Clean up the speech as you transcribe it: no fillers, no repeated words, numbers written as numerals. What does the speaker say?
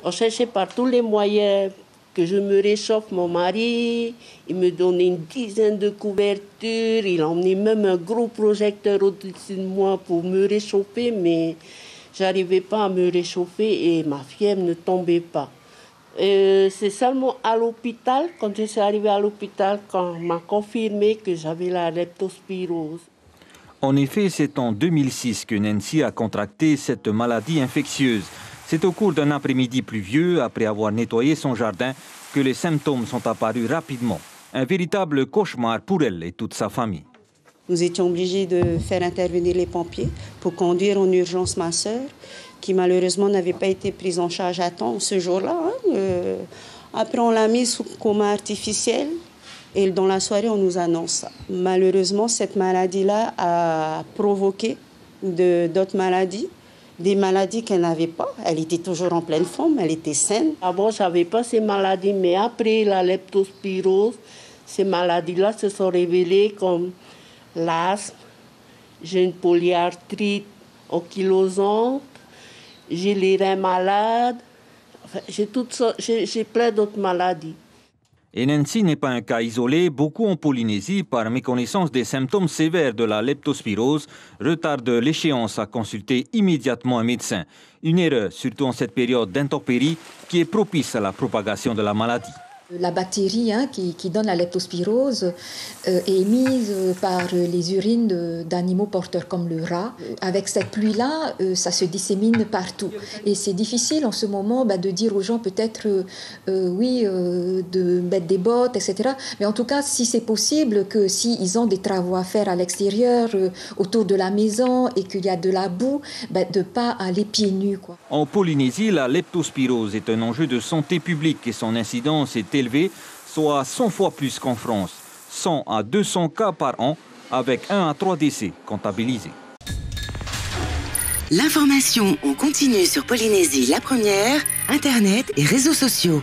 On cherchait par tous les moyens que je me réchauffe. Mon mari, il me donnait une dizaine de couvertures. Il emmenait même un gros projecteur au-dessus de moi pour me réchauffer, mais j'arrivais pas à me réchauffer et ma fièvre ne tombait pas. C'est seulement à l'hôpital, quand je suis arrivée à l'hôpital, qu'on m'a confirmé que j'avais la leptospirose. En effet, c'est en 2006 que Nancy a contracté cette maladie infectieuse. C'est au cours d'un après-midi pluvieux, après avoir nettoyé son jardin, que les symptômes sont apparus rapidement. Un véritable cauchemar pour elle et toute sa famille. Nous étions obligés de faire intervenir les pompiers pour conduire en urgence ma sœur, qui malheureusement n'avait pas été prise en charge à temps ce jour-là. Après, on l'a mise sous coma artificiel et dans la soirée, on nous annonce ça. Malheureusement, cette maladie-là a provoqué d'autres maladies, des maladies qu'elle n'avait pas. Elle était toujours en pleine forme, elle était saine. Avant, je n'avais pas ces maladies, mais après la leptospirose, ces maladies-là se sont révélées comme l'asthme, j'ai une polyarthrite ankylosante, j'ai les reins malades, enfin, j'ai plein d'autres maladies. Et Nancy n'est pas un cas isolé. Beaucoup en Polynésie, par méconnaissance des symptômes sévères de la leptospirose, retardent l'échéance à consulter immédiatement un médecin. Une erreur, surtout en cette période d'intempéries, qui est propice à la propagation de la maladie. La bactérie qui donne la leptospirose est émise par les urines d'animaux porteurs comme le rat. Avec cette pluie-là, ça se dissémine partout. Et c'est difficile en ce moment de dire aux gens peut-être de mettre des bottes, etc. Mais en tout cas, si c'est possible, que s'ils ont des travaux à faire à l'extérieur, autour de la maison et qu'il y a de la boue, de ne pas aller pieds nus, quoi. En Polynésie, la leptospirose est un enjeu de santé publique et son incidence est élevée, soit 100 fois plus qu'en France. 100 à 200 cas par an, avec 1 à 3 décès comptabilisés. L'information en continu sur Polynésie la première, Internet et réseaux sociaux.